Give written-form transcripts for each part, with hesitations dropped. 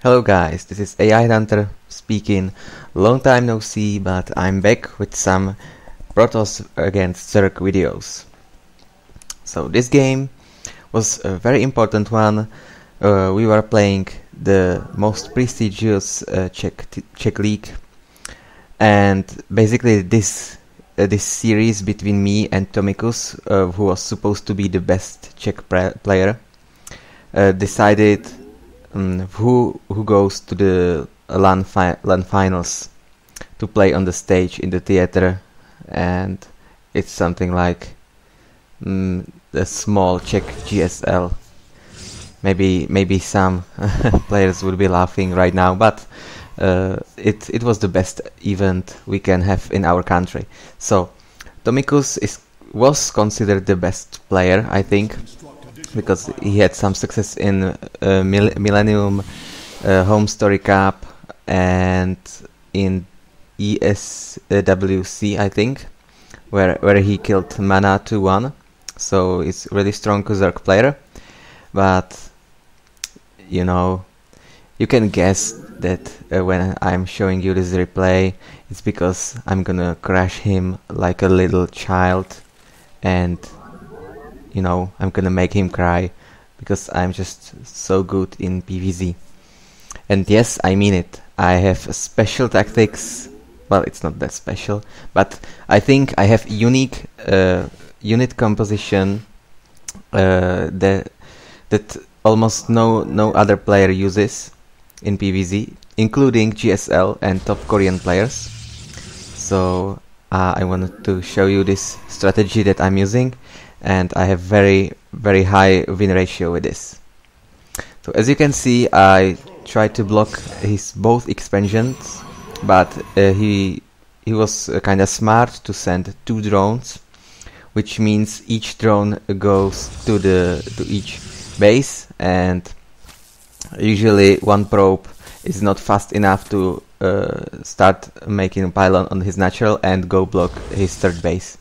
Hello guys, this is AiHEADHUNTER speaking. Long time no see, but I'm back with some Protoss against czech videos. So this game was a very important one. We were playing the most prestigious Czech league, and basically this series between me and tomikuS, who was supposed to be the best Czech player, decided who goes to the LAN finals to play on the stage in the theater, and it's something like a small Czech GSL. Maybe some players would be laughing right now, but it was the best event we can have in our country. So tomikuS was considered the best player, I think, because he had some success in Millennium, Home Story Cup, and in ESWC, I think, where he killed Mana 2-1. So it's really strong Zerg player, but you know, you can guess that when I'm showing you this replay, it's because I'm gonna crush him like a little child, and you know, I'm gonna make him cry because I'm just so good in PvZ. And yes, I mean it. I have special tactics. Well, it's not that special, but I think I have unique unit composition that almost no other player uses in PvZ, including GSL and top Korean players. So I wanted to show you this strategy that I'm using, and I have very high win ratio with this. So as you can see, I tried to block his both expansions, but he was kinda smart to send 2 drones, which means each drone goes to each base, and usually one probe is not fast enough to start making a pylon on his natural and go block his third base.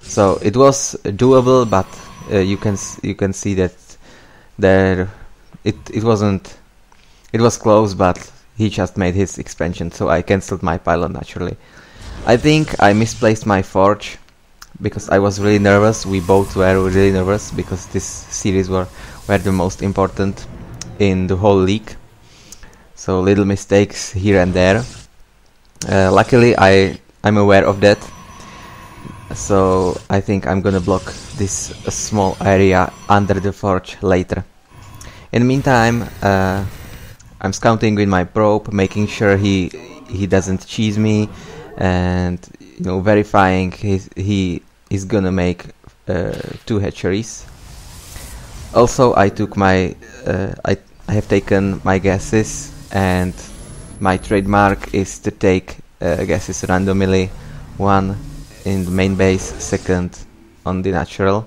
So it was doable, but you can see that it wasn't. It was close, but he just made his expansion, so I cancelled my pylon naturally. I think I misplaced my forge because I was really nervous. We both were really nervous because this series were the most important in the whole league. So little mistakes here and there. Luckily, I'm aware of that. So I think I'm gonna block this small area under the forge later. In the meantime, I'm scouting with my probe, making sure he doesn't cheese me, and you know, verifying he is gonna make 2 hatcheries. Also, I took my I have taken my gases, and my trademark is to take gases randomly, 1 in the main base, 2nd on the natural.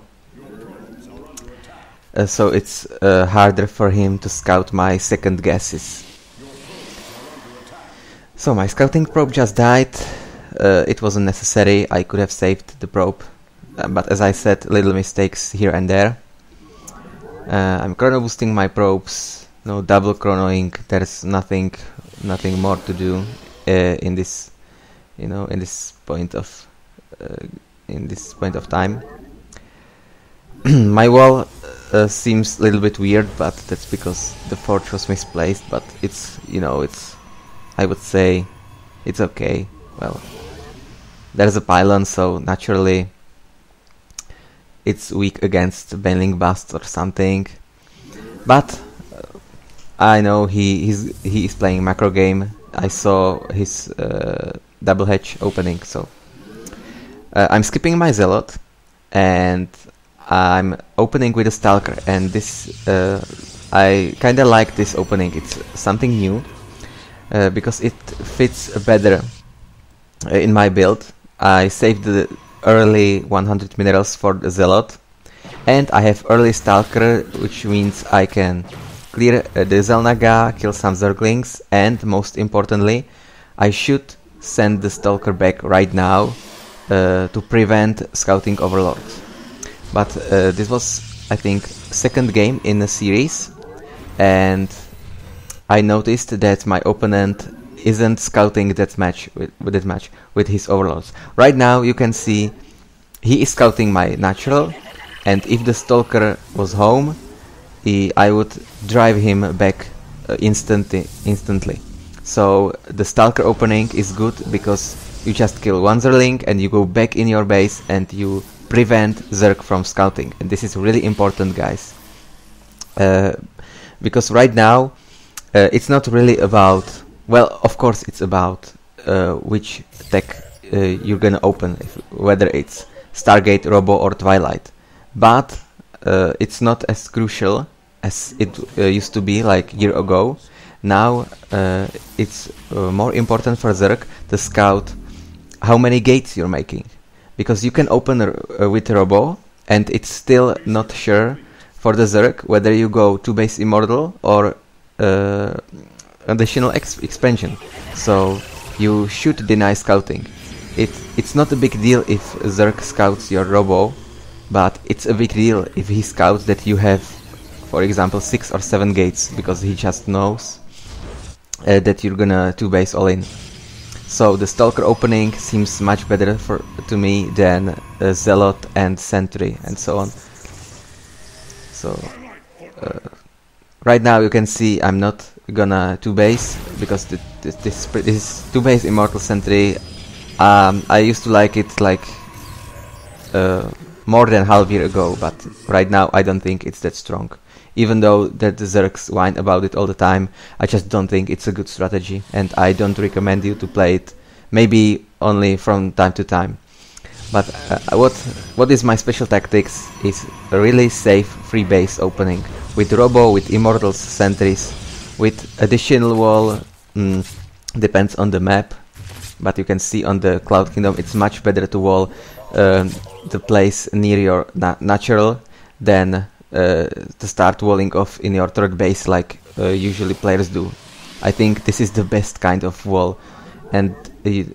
So it's harder for him to scout my 2nd gases. So my scouting probe just died. It wasn't necessary. I could have saved the probe, but as I said, little mistakes here and there. I'm chrono boosting my probes. No double chronoing. There's nothing more to do in this, you know, in this point of time. My wall seems a little bit weird, but that's because the forge was misplaced. But it's, you know, I would say it's okay. Well, there's a pylon, so naturally it's weak against Baneling Bust or something. But I know he is playing macro game. I saw his double hatch opening, so I'm skipping my Zealot, and I'm opening with a Stalker, and this I kinda like this opening. It's something new because it fits better in my build. I saved the early 100 minerals for the Zealot, and I have early Stalker, which means I can clear the Zelnaga, kill some Zerglings, and most importantly, I should send the Stalker back right now to prevent scouting overlord. But this was, I think, 2nd game in the series, and I noticed that my opponent isn't scouting that much with his overlords. Right now you can see he is scouting my natural, and if the Stalker was home, I would drive him back instantly. So the Stalker opening is good because you just kill one Zerling and you go back in your base and you prevent Zerg from scouting. And this is really important, guys. Because right now it's not really about, well, of course it's about which tech you're gonna open, whether it's Stargate, Robo or Twilight. But it's not as crucial as it used to be like a year ago. Now it's more important for Zerg to scout how many gates you're making, because you can open with Robo and it's still not sure for the Zerg whether you go 2 base Immortal or additional expansion. So you should deny scouting. It's not a big deal if Zerg scouts your Robo, but it's a big deal if he scouts that you have, for example, 6 or 7 gates, because he just knows that you're gonna 2 base all in. So the Stalker opening seems much better to me than Zealot and Sentry and so on. So right now you can see I'm not gonna 2 base because this 2 base Immortal Sentry, I used to like it like more than half year ago, but right now I don't think it's that strong. Even though that the Zergs whine about it all the time, I just don't think it's a good strategy, and I don't recommend you to play it, maybe only from time to time. But what is my special tactics is a really safe free base opening with Robo, with Immortals, Sentries, with additional wall, depends on the map, but you can see on the Cloud Kingdom it's much better to wall the place near your natural than to start walling off in your third base like usually players do. I think this is the best kind of wall, and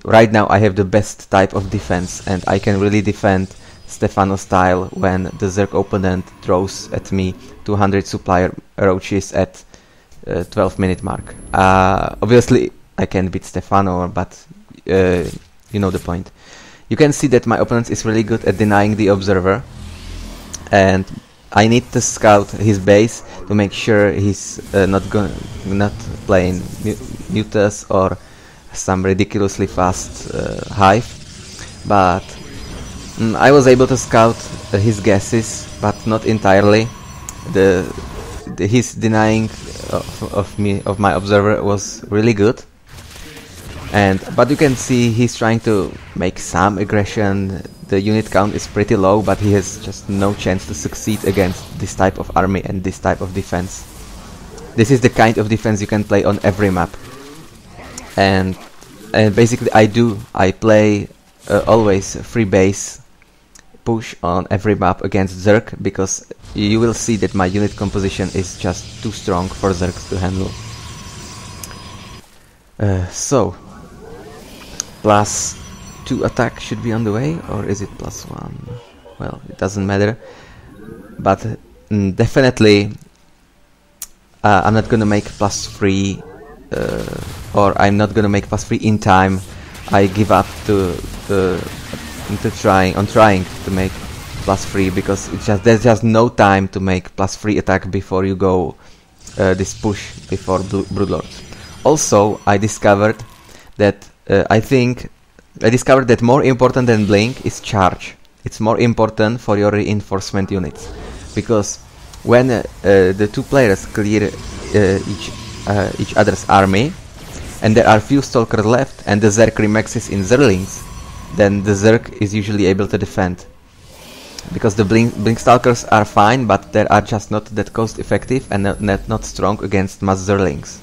right now I have the best type of defense, and I can really defend Stefano style when the Zerg opponent throws at me 200 supplier roaches at 12-minute mark. Obviously I can beat Stefano, but you know the point. You can see that my opponent is really good at denying the observer, and I need to scout his base to make sure he's not playing Mutas or some ridiculously fast hive. But I was able to scout his guesses, but not entirely. His denying of my observer was really good. But you can see he's trying to make some aggression. The unit count is pretty low, but he has just no chance to succeed against this type of army and this type of defense. This is the kind of defense you can play on every map. And basically I play always free base push on every map against Zerg, because you will see that my unit composition is just too strong for Zergs to handle. So +2 attack should be on the way, or is it +1? Well, it doesn't matter. But definitely I'm not gonna make +3 or I'm not gonna make +3 in time. I give up trying to make +3 because there's just no time to make +3 attack before you go this push before Broodlords. Also, I discovered that more important than Blink is charge. It's more important for your reinforcement units, because when the two players clear each other's army and there are few Stalkers left and the Zerg remaxes in Zerlings, then the Zerg is usually able to defend. Because the Blink Stalkers are fine, but they are just not that cost effective and not strong against mass Zerlings.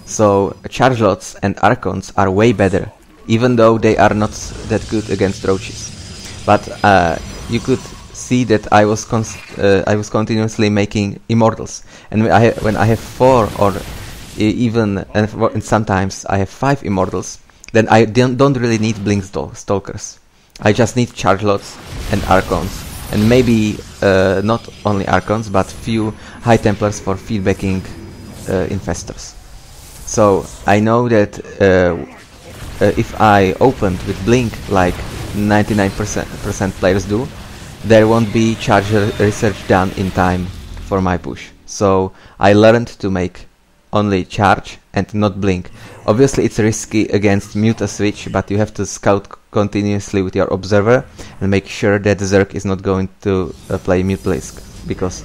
So charge lots and Archons are way better, even though they are not that good against roaches. But you could see that I was continuously making Immortals, and when I have 4 or even and sometimes I have 5 Immortals, then I don't really need Blink Stalkers. I just need charge lots and Archons, and maybe not only Archons but few High Templars for feedbacking infestors. So I know that if I opened with blink like 99% players do, there won't be charge research done in time for my push. So I learned to make only charge and not blink. Obviously it's risky against mute a switch, but you have to scout continuously with your observer and make sure that Zerg is not going to play mute Blisk, because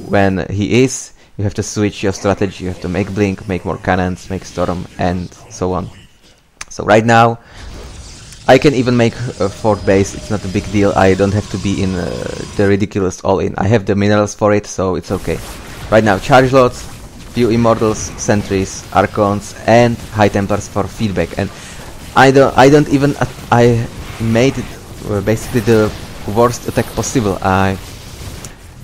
when he is, you have to switch your strategy. You have to make blink, make more cannons, make storm, and so on. So right now I can even make a fort base. It's not a big deal. I don't have to be in the ridiculous all-in. I have the minerals for it, so it's okay. Right now charge lots, few immortals, sentries, archons, and high templars for feedback. And I don't even I made it basically the worst attack possible.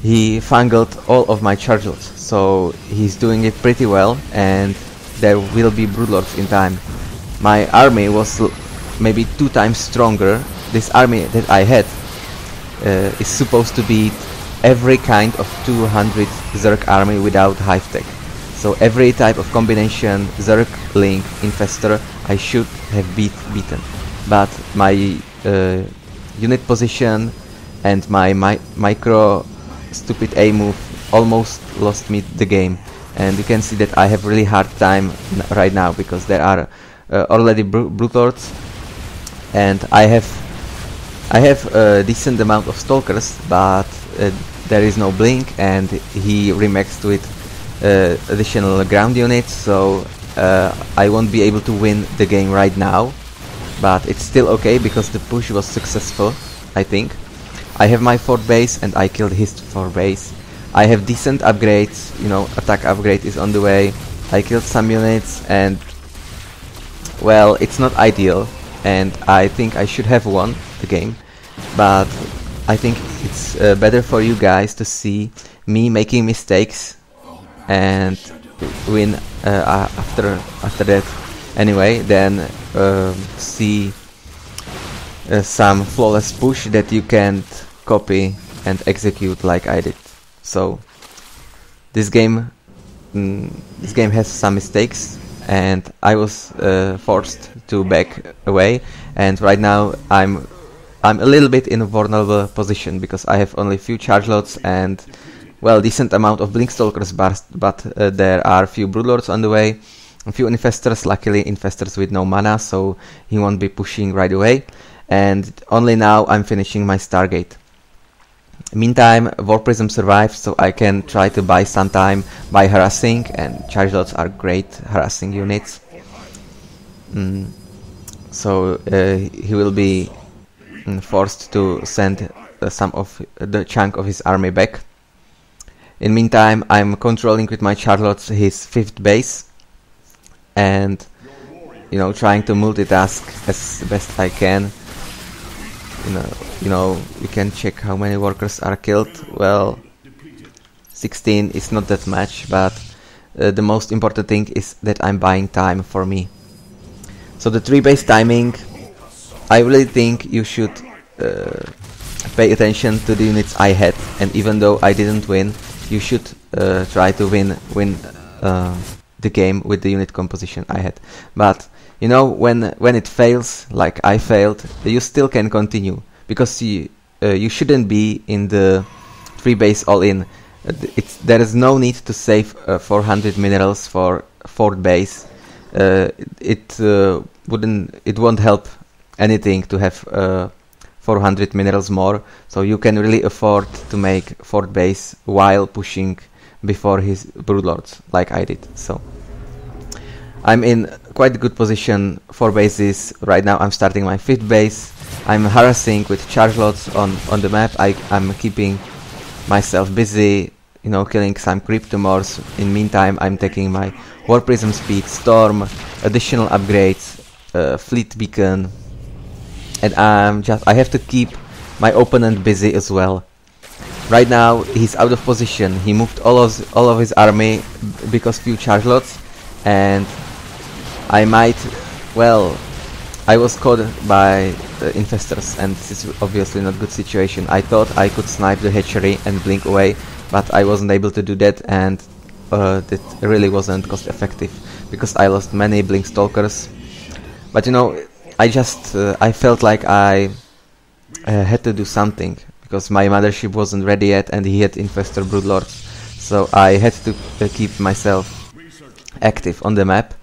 He fungled all of my charge lots, so he's doing it pretty well, and there will be broodlords in time. My army was maybe 2 times stronger. This army that I had is supposed to beat every kind of 200 Zerg army without hive tech. So every type of combination, Zerg, Link, Infestor, I should have beaten. But my unit position and my micro stupid A move almost lost me the game. And you can see that I have really hard time right now, because there are already broodlords, and I have a decent amount of stalkers, but there is no blink, and he remaxed with additional ground units, so I won't be able to win the game right now, but it's still okay because the push was successful, I think. I have my fort base and I killed his fort base. I have decent upgrades, you know, attack upgrade is on the way. I killed some units, and well, it's not ideal, and I think I should have won the game, but I think it's better for you guys to see me making mistakes and win after that anyway, then see some flawless push that you can't copy and execute like I did. So this game has some mistakes, and I was forced to back away, and right now I'm a little bit in a vulnerable position because I have only few charge lots and, well, decent amount of blink stalkers, but there are few broodlords on the way, a few infestors, luckily infestors with no mana, so he won't be pushing right away, and only now I'm finishing my Stargate. Meantime, War Prism survives, so I can try to buy some time by harassing, and charge lots are great harassing units. So he will be forced to send some of the chunk of his army back. In meantime, I'm controlling with my charge lots his 5th base, and, you know, trying to multitask as best I can. You know, you can check how many workers are killed. Well, 16 is not that much, but the most important thing is that I'm buying time for me. So the 3-base timing, I really think you should pay attention to the units I had, and even though I didn't win, you should try to win the game with the unit composition I had. But you know, when it fails, like I failed, you still can continue, because you shouldn't be in the 3-base all-in. There is no need to save 400 minerals for 4th base. It won't help anything to have 400 minerals more, so you can really afford to make 4th base while pushing before his broodlords, like I did. So I'm in quite a good position for bases. Right now I'm starting my 5th base. I'm harassing with charge lots on the map. I'm keeping myself busy, you know, killing some cryptomorphs. In meantime, I'm taking my War Prism speed, storm, additional upgrades, fleet beacon, and I have to keep my opponent busy as well. Right now he's out of position. He moved all of his army because few charge lots, and I might, well, I was caught by infestors, and this is obviously not a good situation. I thought I could snipe the hatchery and blink away, but I wasn't able to do that, and that really wasn't cost effective, because I lost many blink stalkers. But you know, I felt like I had to do something, because my mothership wasn't ready yet and he had infestor broodlords, so I had to keep myself active on the map.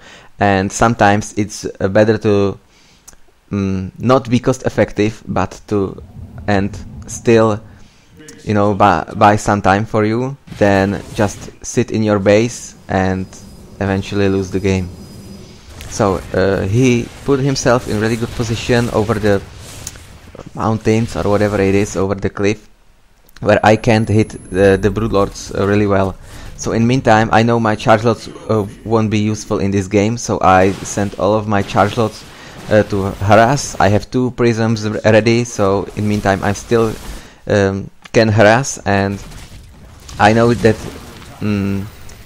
And sometimes it's better to not be cost effective, but to and still, you know, buy some time for you, than just sit in your base and eventually lose the game. So he put himself in really good position over the mountains or whatever it is, over the cliff, where I can't hit the broodlords really well. So in meantime, I know my charge lots won't be useful in this game, so I sent all of my charge lots to harass. I have 2 prisms ready, so in meantime I still can harass, and I know that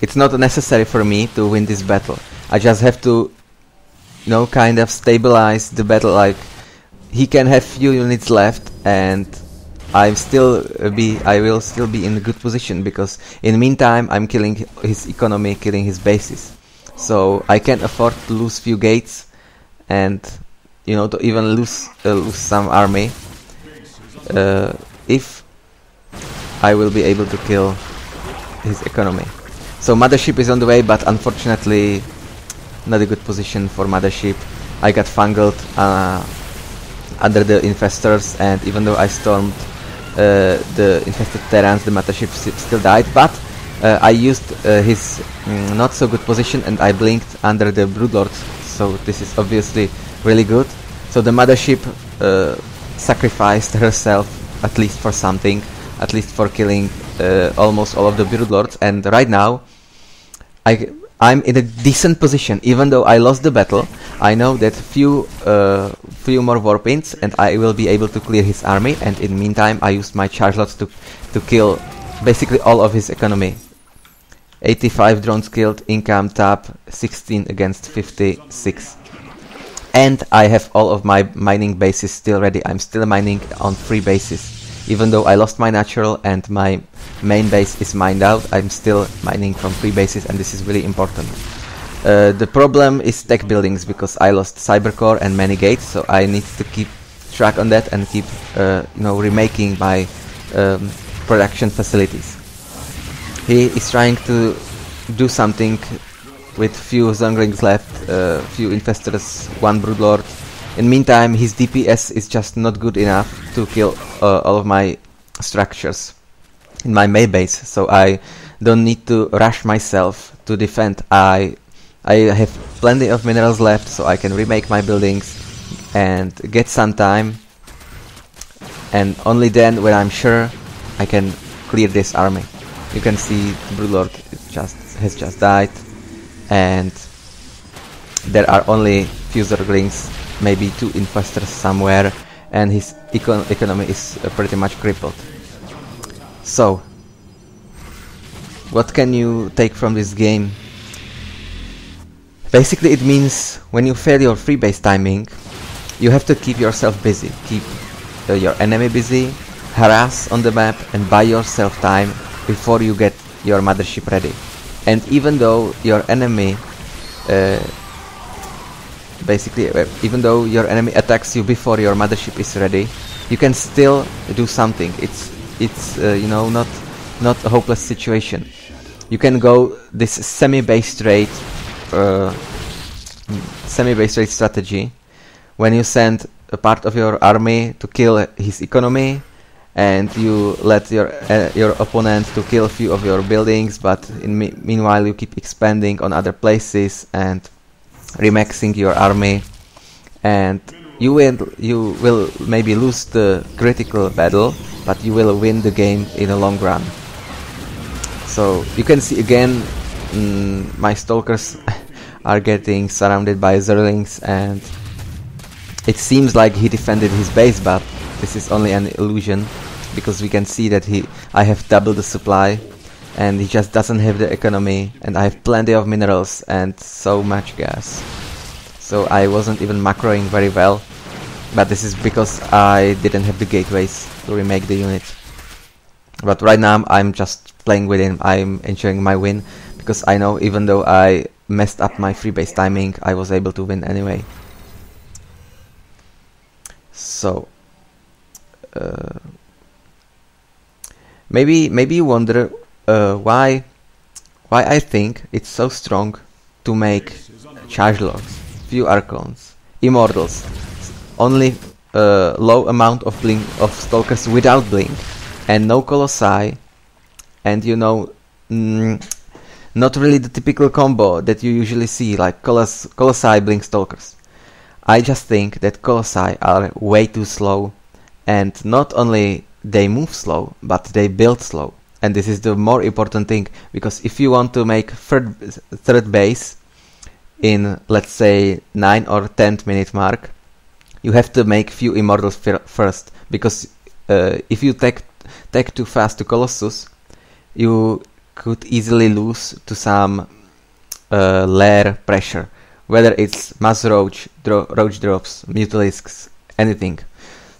it's not necessary for me to win this battle. I just have to, you know, kind of stabilize the battle. Like, he can have few units left, and I will still be in a good position, because in the meantime I'm killing his economy, killing his bases. So I can afford to lose few gates, and you know, to even lose some army if I will be able to kill his economy. So mothership is on the way, but unfortunately not a good position for mothership. I got fungled under the infestors, and even though I stormed the infested terrains, the mothership still died. But I used his not so good position, and I blinked under the broodlords, so this is obviously really good. So the mothership sacrificed herself, at least for something, at least for killing almost all of the broodlords, and right now I'm in a decent position. Even though I lost the battle, I know that few more warpins and I will be able to clear his army, and in the meantime I used my charge lots to kill basically all of his economy. 85 drones killed, income tab 16 against 56. And I have all of my mining bases still ready. I'm still mining on 3 bases. Even though I lost my natural and my main base is mined out, I'm still mining from 3 bases, and this is really important. The problem is tech buildings, because I lost cybercore and many gates, so I need to keep track on that and keep you know, remaking my production facilities. He is trying to do something with few zonglings left, few infestors, 1 broodlord. In the meantime, his DPS is just not good enough to kill all of my structures in my main base, so I don't need to rush myself to defend. I have plenty of minerals left, so I can remake my buildings and get some time, and only then, when I'm sure, I can clear this army. You can see the broodlord has just died, and there are only few zerglings, maybe 2 infestors somewhere, and his economy is pretty much crippled. So, what can you take from this game? Basically it means when you fail your free base timing, you have to keep yourself busy, keep your enemy busy, harass on the map, and buy yourself time before you get your mothership ready. And even though your enemy even though your enemy attacks you before your mothership is ready, you can still do something. It's you know, not a hopeless situation. You can go this semi-base trade strategy, when you send a part of your army to kill his economy, and you let your opponent to kill a few of your buildings, but meanwhile you keep expanding on other places and remaxing your army, and you will maybe lose the critical battle, but you will win the game in the long run. So you can see again, my stalkers are getting surrounded by zerglings, and it seems like he defended his base, but this is only an illusion, because we can see that I have double the supply, and he just doesn't have the economy, and I have plenty of minerals and so much gas. So I wasn't even macroing very well, but this is because I didn't have the gateways to remake the unit. But right now I'm just playing with him, I'm enjoying my win, because I know even though I messed up my free base timing, I was able to win anyway. So maybe you wonder why I think it's so strong to make charge lords, few archons, immortals, only low amount of blink of stalkers without blink, and no colossi, and you know, not really the typical combo that you usually see, like colossi blink stalkers. I just think that colossi are way too slow, and not only they move slow, but they build slow. And this is the more important thing, because if you want to make third base in, let's say, 9 or 10th minute mark, you have to make few immortals first, because if you take too fast to Colossus, you could easily lose to some lair pressure, whether it's mass roach drops, mutalisks, anything.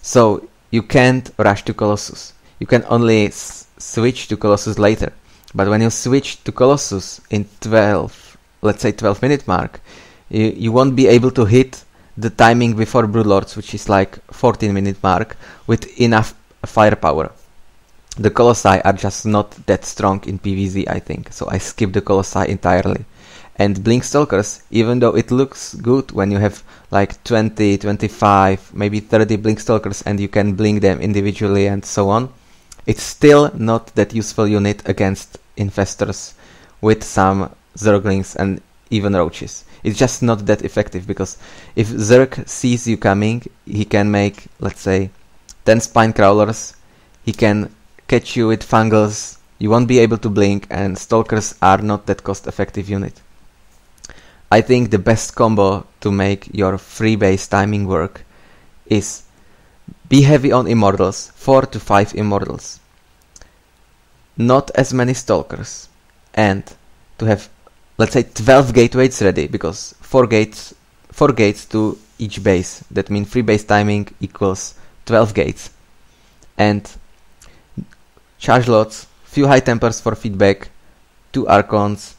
So you can't rush to Colossus. You can only switch to Colossus later. But when you switch to Colossus in 12, let's say 12 minute mark, you won't be able to hit the timing before Broodlords, which is like 14 minute mark, with enough firepower. The Colossi are just not that strong in PvZ, I think, so I skip the Colossi entirely. And Blink Stalkers, even though it looks good when you have like 20, 25, maybe 30 Blink Stalkers and you can blink them individually and so on, it's still not that useful unit against infestors with some Zerglings and even Roaches. It's just not that effective, because if Zerg sees you coming, he can make, let's say, 10 Spine Crawlers, he can catch you with Fungals, you won't be able to blink, and Stalkers are not that cost-effective unit. I think the best combo to make your free base timing work is be heavy on Immortals, 4 to 5 Immortals, not as many Stalkers, and to have, let's say, 12 gateways ready, because 4 gates to each base. That means free base timing equals 12 gates. And charge lots, few high tempers for feedback, 2 archons,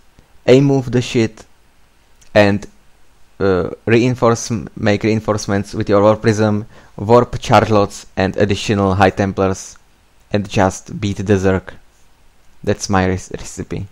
move the shit, and make reinforcements with your warp prism, warp charge lots and additional high templars, and just beat the Zerg. That's my recipe.